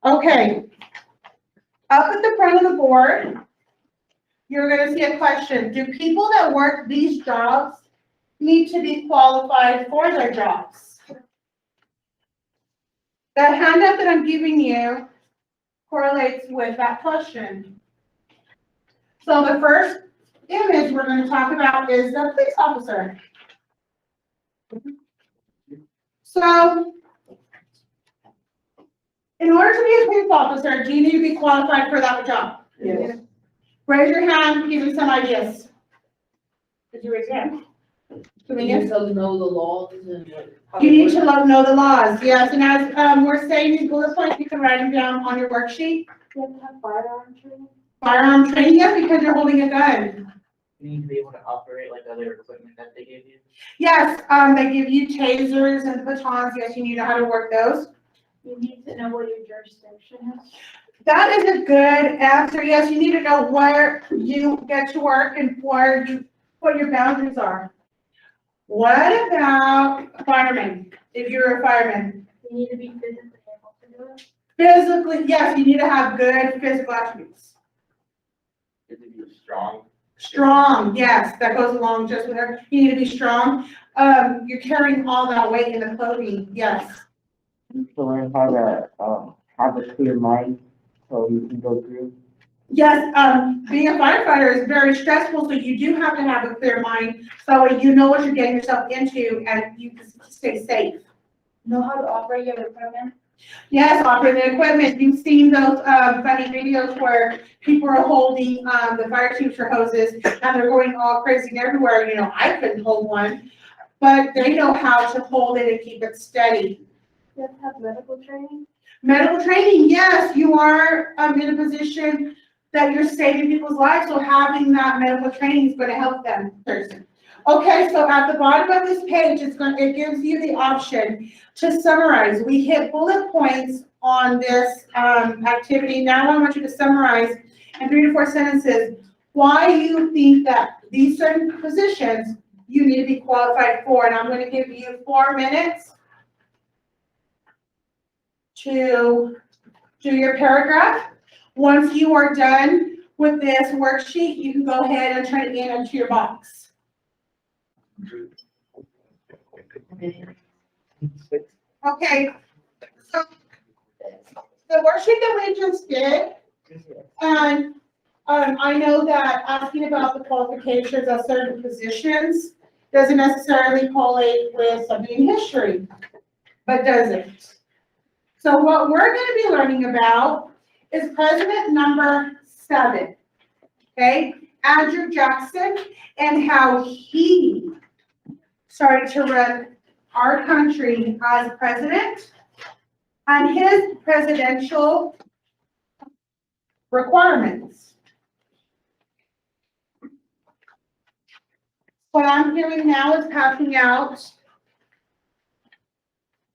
Okay. Up at the front of the board, you're gonna see a question. Do people that work these jobs need to be qualified for their jobs? The handout that I'm giving you correlates with that question. So the first image we're going to talk about is the police officer. So in order to be a police officer, do you need to be qualified for that job? Yes. Raise your hand, give me some ideas. Did you raise your hand? You need to know the laws and You need to know the laws, yes, and as we're saying these bullet points, you can write them down on your worksheet. You have to have firearm training? Firearm training, yes, because you're holding a gun. You need to be able to operate like other equipment that they give you. Yes, they give you tasers and batons, yes, you need to know how to work those. You need to know what your jurisdiction is. That is a good answer, yes, you need to know where you get to work and what your boundaries are. What about firemen, if you're a fireman? You need to be physically able to do it. Physically, yes, you need to have good physical attributes. You need to be strong. Strong, yes, that goes along just with everything. You need to be strong. You're carrying all that weight in the clothing, yes. You need to learn how to have a clear mind so you can go through. Yes, being a firefighter is very stressful, so you do have to have a clear mind, so you know what you're getting yourself into and you can stay safe. Know how to operate your equipment? Yes, operating equipment. You've seen those funny videos where people are holding the fire extinguisher hoses and they're going all crazy and everywhere. You know, I couldn't hold one, but they know how to hold it and keep it steady. You have to have medical training? Medical training, yes, you are in a position that you're saving people's lives, so having that medical training is going to help them person. Okay, so at the bottom of this page, it gives you the option to summarize. We hit bullet points on this activity. Now I want you to summarize in 3 to 4 sentences why you think that these certain positions you need to be qualified for. And I'm going to give you 4 minutes to do your paragraph. Once you are done with this worksheet, you can go ahead and turn it in into your box. Okay, so the worksheet that we just did, and I know that asking about the qualifications of certain positions doesn't necessarily correlate with something in history, but does it? So what we're going to be learning about is President number 7, okay, Andrew Jackson, and how he started to run our country as president and his presidential requirements. What I'm doing now is passing out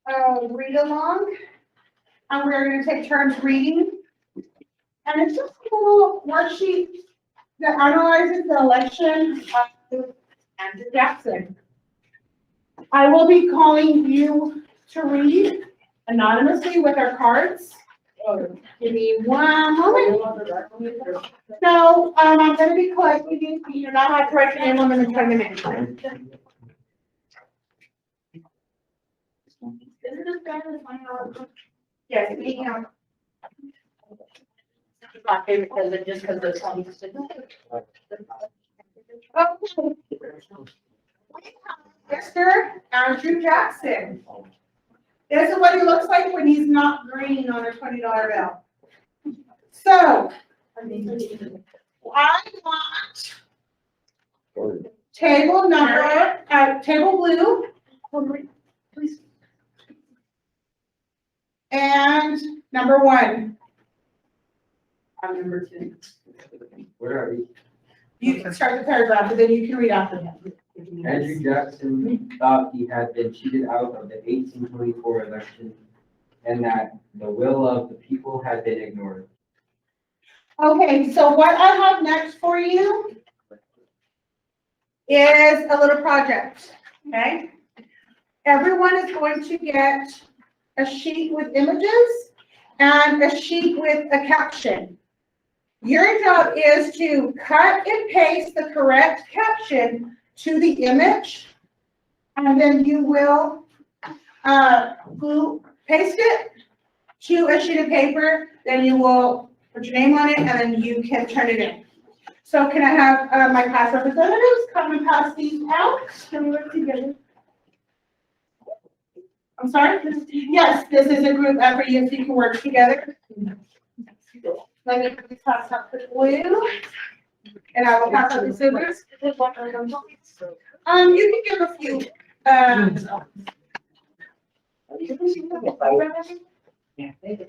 a read along, and we're going to take turns reading. And it's just a little worksheet that analyzes the election of Andrew Jackson. I will be calling you to read anonymously with our cards. Give me 1 moment. No, I'm going to be collecting these. You do not have to write your name on them and turn them in. Isn't this better than $20? Yes, we have. It's my favorite because the 26. Okay. Mr. Andrew Jackson. This is what he looks like when he's not green on a $20 bill. So, I want table number, table blue. Please. And number 1. I'm number 2. Where are you? You can start the paragraph, and then you can read after him. Andrew Jackson thought he had been cheated out of the 1824 election and that the will of the people had been ignored. Okay, so what I have next for you is a little project, okay? Everyone is going to get a sheet with images, and a sheet with a caption. Your job is to cut and paste the correct caption to the image, and then you will paste it to a sheet of paper, then you will put your name on it, and then you can turn it in. So can I have my class representatives come and pass these out? Can we work together? I'm sorry? Yes, this is a group effort, yes, you can work together. Let me pass out the glue, and I will pass out the scissors. You can give a few,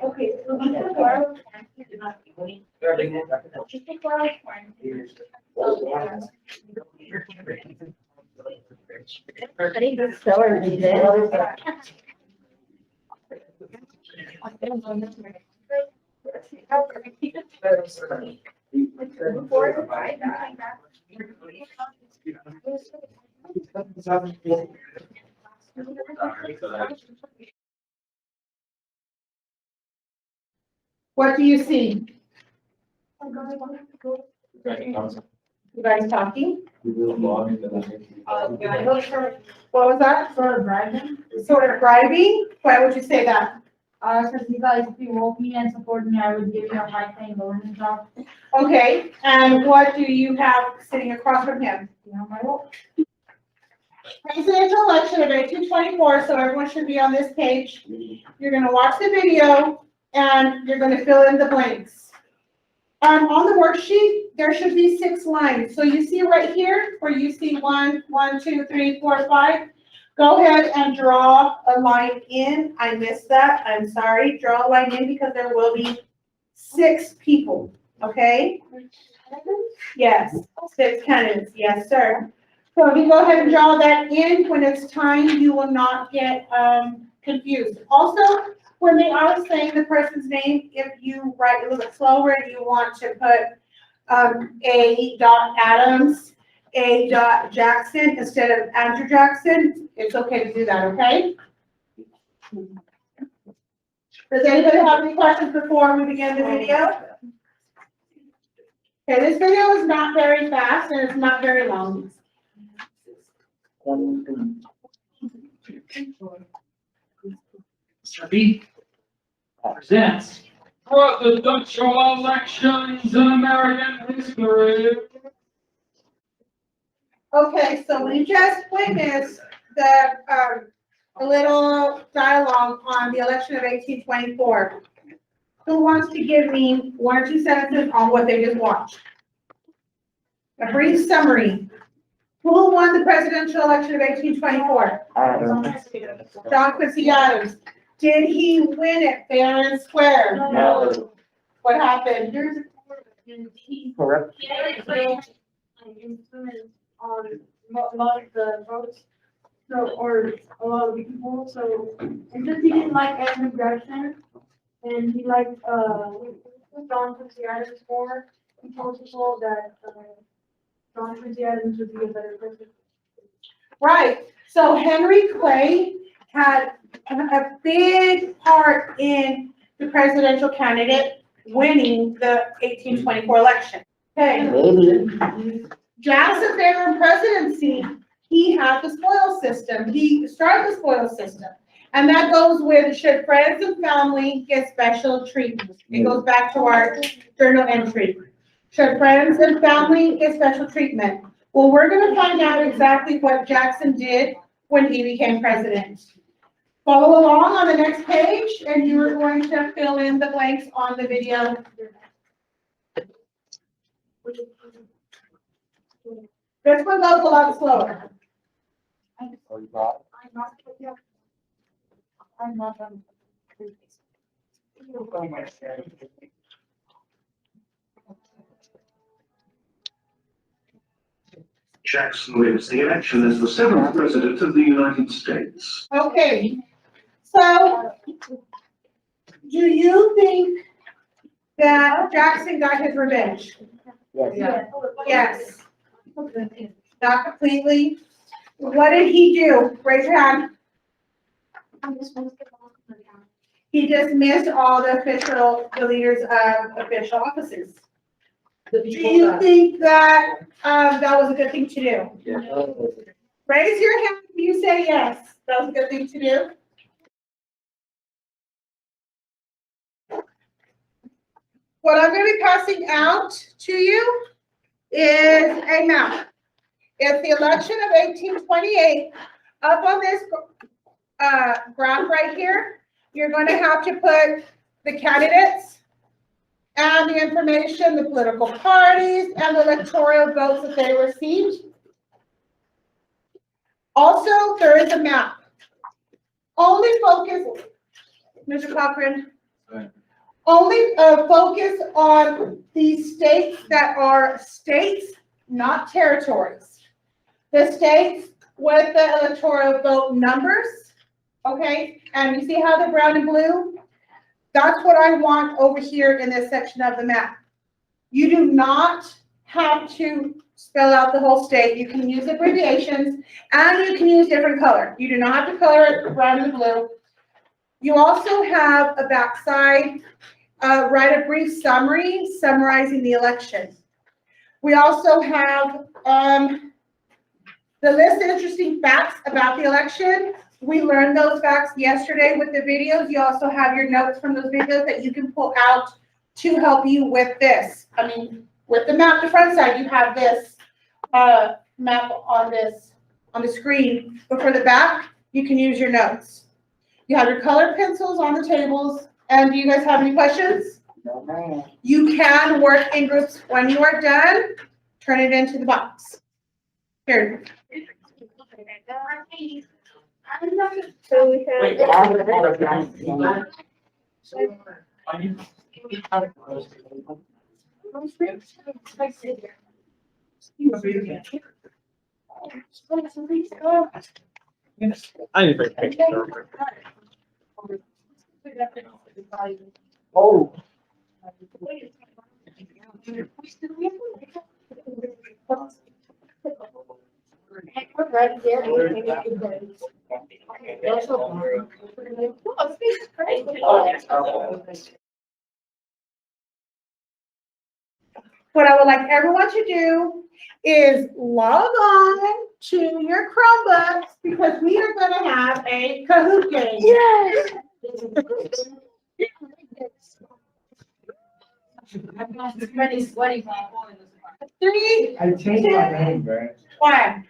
Okay, so before, just before I what do you see? You guys talking? What was that? sort of bragging, Sort of bribing? Why would you say that? because you guys, if you vote me and support me, I would give you a high paying government job. Okay, and what do you have sitting across from him? You know, my vote. Presidential election of 1824, so everyone should be on this page. You're gonna watch the video and you're gonna fill in the blanks. On the worksheet, there should be 6 lines. So you see right here, where you see 1, 2, 3, 4, 5. Go ahead and draw a line in. I missed that, I'm sorry. Draw a line in because there will be 6 people, okay? Yes, 6 candidates, yes, sir. So if you go ahead and draw that in, when it's time, you will not get confused. Also, when they are saying the person's name, if you write a little bit slower and you want to put A. Adams, A. Jackson instead of Andrew Jackson, it's okay to do that, okay? Does anybody have any questions before we begin the video? Okay, this video is not very fast and it's not very long. Mr. B presents presidential elections in American history. Okay, so we just witnessed the, a little dialogue on the election of 1824. Who wants to give me 1 or 2 sentences on what they just watched? A brief summary. Who won the presidential election of 1824? John Quincy Adams. Did he win it fair and square? No. What happened? Correct. Influence on a lot of the votes, so, or a lot of the people, so, and just he didn't like Andrew Jackson, and he liked, John Quincy Adams more, he told people that, John Quincy Adams would be a better person. Right, so Henry Clay had a big part in the presidential candidate winning the 1824 election. Okay. Jackson favored presidency, he had the spoil system, he started the spoil system. And that goes with, should friends and family get special treatment? It goes back to our journal entry. Should friends and family get special treatment? Well, we're gonna find out exactly what Jackson did when he became president. Follow along on the next page, and you're going to fill in the blanks on the video. This one goes a lot slower. I'm not, Jackson wins the election as the 7th president of the United States. Okay, so do you think that Jackson got his revenge? Yes. Not completely. What did he do? Raise your hand. He He dismissed all the leaders of official offices. The Do people you that, think that, that was a good thing to do? Yeah. Raise your hand if you say yes, that was a good thing to do. What I'm gonna be passing out to you is a map. It's the election of 1828. Up on this graph right here, you're going to have to put the candidates and the information, the political parties, and the electoral votes that they received. Also, there is a map. Only focus, Mr. Cochran, Right. only focus on the states that are states, not territories. The states with the electoral vote numbers, okay? And you see how the brown and blue? That's what I want over here in this section of the map. You do not have to spell out the whole state. You can use abbreviations and you can use different color. You do not have to color it brown and blue. You also have a backside, write a brief summary summarizing the election. We also have the list of interesting facts about the election. We learned those facts yesterday with the videos. You also have your notes from those videos that you can pull out to help you with this. I mean, with the map, the front side, you have this map on the screen, but for the back, you can use your notes. You have your colored pencils on the tables. And do you guys have any questions? No, ma'am. You can work in groups. When you are done, turn it into the box. Here. So we Wait, have. Oh. Right there. What I would like everyone to do is log on to your Chromebooks because we are going to have a Kahoot game. Yes. I've got too many sweaty people in this. 3, I changed my name, bro. 1.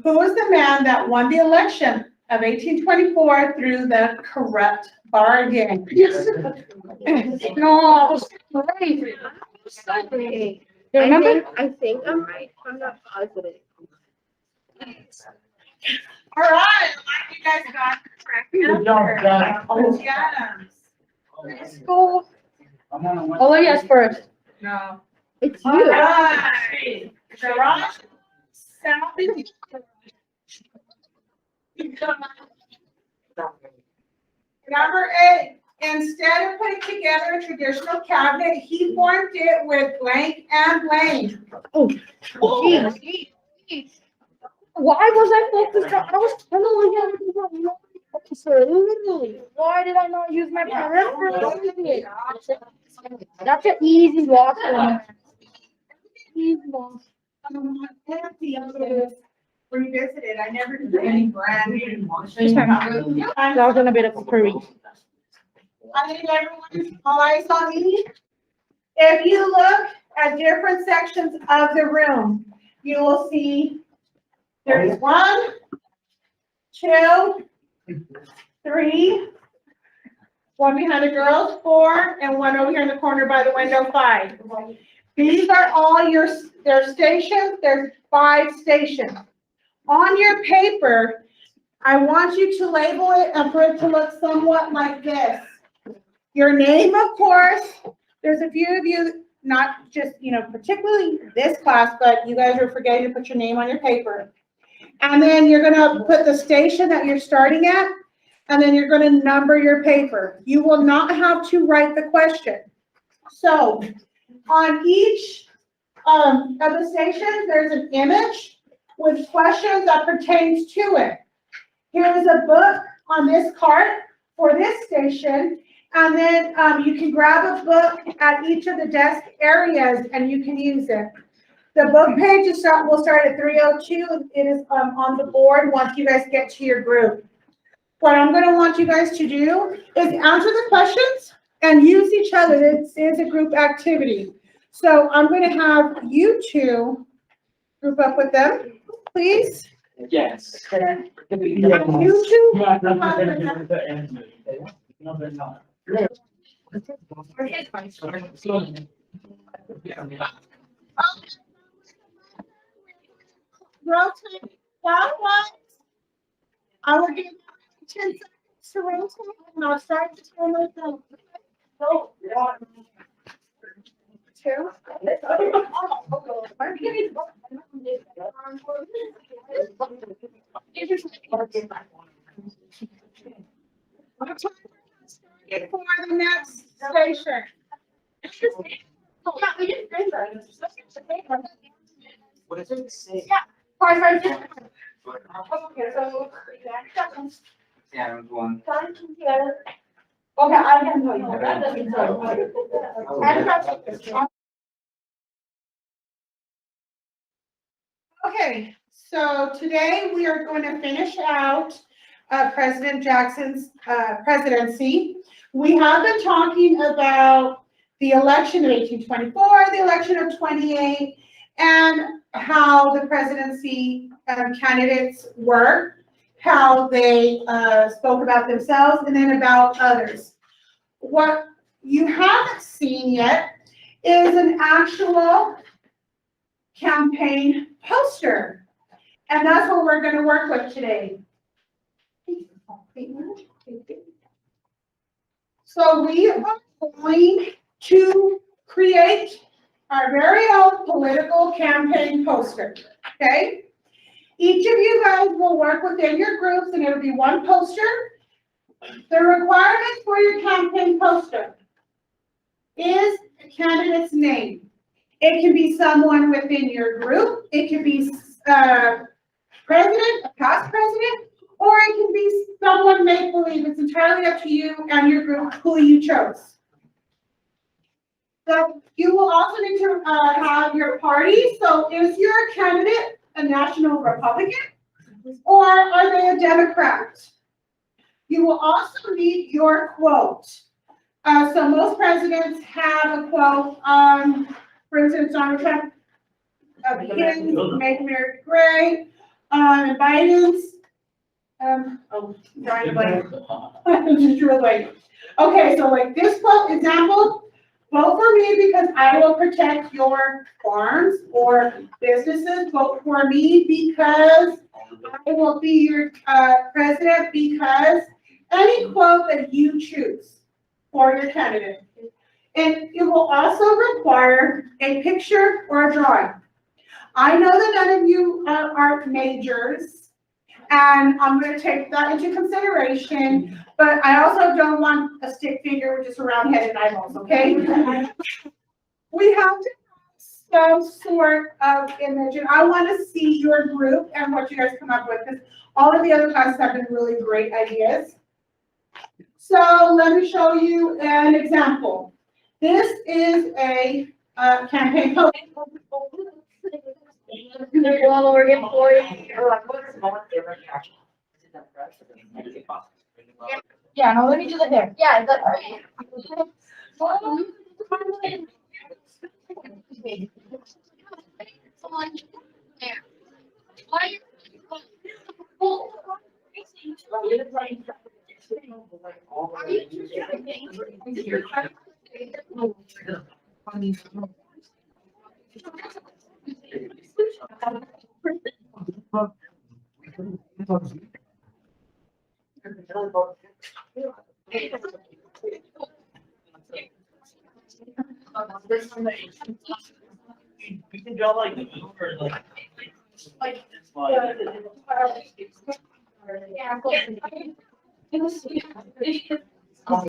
Who was the man that won the election of 1824 through the corrupt bargain? No, I was crazy. You remember? I think I'm right. I'm not positive. All right, you guys got the correct answer. Oh, yes. School. I'm on one. Oh, yes, first. No. It's All you. right. Garage. Sound. Number 8, instead of putting together a traditional cabinet, he formed it with blank and blank. Jeez. Why was I focused on? I was telling you. Literally. Why did I not use my peripheral? That's an easy walk. Easy walk. Revisited, I never did any brand new. That was in a bit of a hurry. I need everyone's eyes on me. If you look at different sections of the room, you will see there's 1, 2, 3, 1 behind the girls, 4, and 1 over here in the corner by the window, 5. These are all their stations. There's 5 stations. On your paper, I want you to label it and for it to look somewhat like this. Your name, of course. There's a few of you, not just, particularly this class, but you guys are forgetting to put your name on your paper. And then you're gonna put the station that you're starting at, and then you're gonna number your paper. You will not have to write the question. So, on each of the stations, there's an image with questions that pertains to it. Here is a book on this cart for this station. And then, you can grab a book at each of the desk areas and you can use it. The book page will start at 3:02. It is, on the board once you guys get to your group. What I'm gonna want you guys to do is answer the questions and use each other. This is a group activity. So I'm gonna have you two group up with them, please. Yes. You two. Rotate clockwise. I will give you 10 seconds to rotate, and I'll start to turn those down. Go. 2. For the next station. What does it say? Okay, so, Yeah, one. okay, I can tell you. That doesn't tell. Okay, so today we are going to finish out President Jackson's presidency. We have been talking about the election of 1824, the election of 28, and how the presidency candidates were, how they spoke about themselves, and then about others. What you haven't seen yet is an actual campaign poster. And that's what we're going to work with today. So we are going to create our very own political campaign poster, okay? Each of you guys will work within your groups and it'll be one poster. The requirements for your campaign poster is a candidate's name. It can be someone within your group. It can be president, a past president, or it can be someone make-believe. It's entirely up to you and your group who you chose. So you will also need to have your party. So is your candidate a national Republican or are they a Democrat? You will also need your quote. So most presidents have a quote. For instance, Donald Trump, Make America Great. Biden's, sorry, just drew a blank. Okay, so like this quote example, vote for me because I will protect your farms or businesses. Vote for me because I will be your president, because any quote that you choose for your candidate. And it will also require a picture or a drawing. I know that none of you are art majors, and I'm going to take that into consideration, but I also don't want a stick figure with just a round head and eyeballs, okay? We have to have some sort of image, and I want to see your group and what you guys come up with, because all of the other classes have been really great ideas. So let me show you an example. This is a campaign poster. Yeah, no, let me do the hair. Yeah, You can draw like the or like this line. Yeah.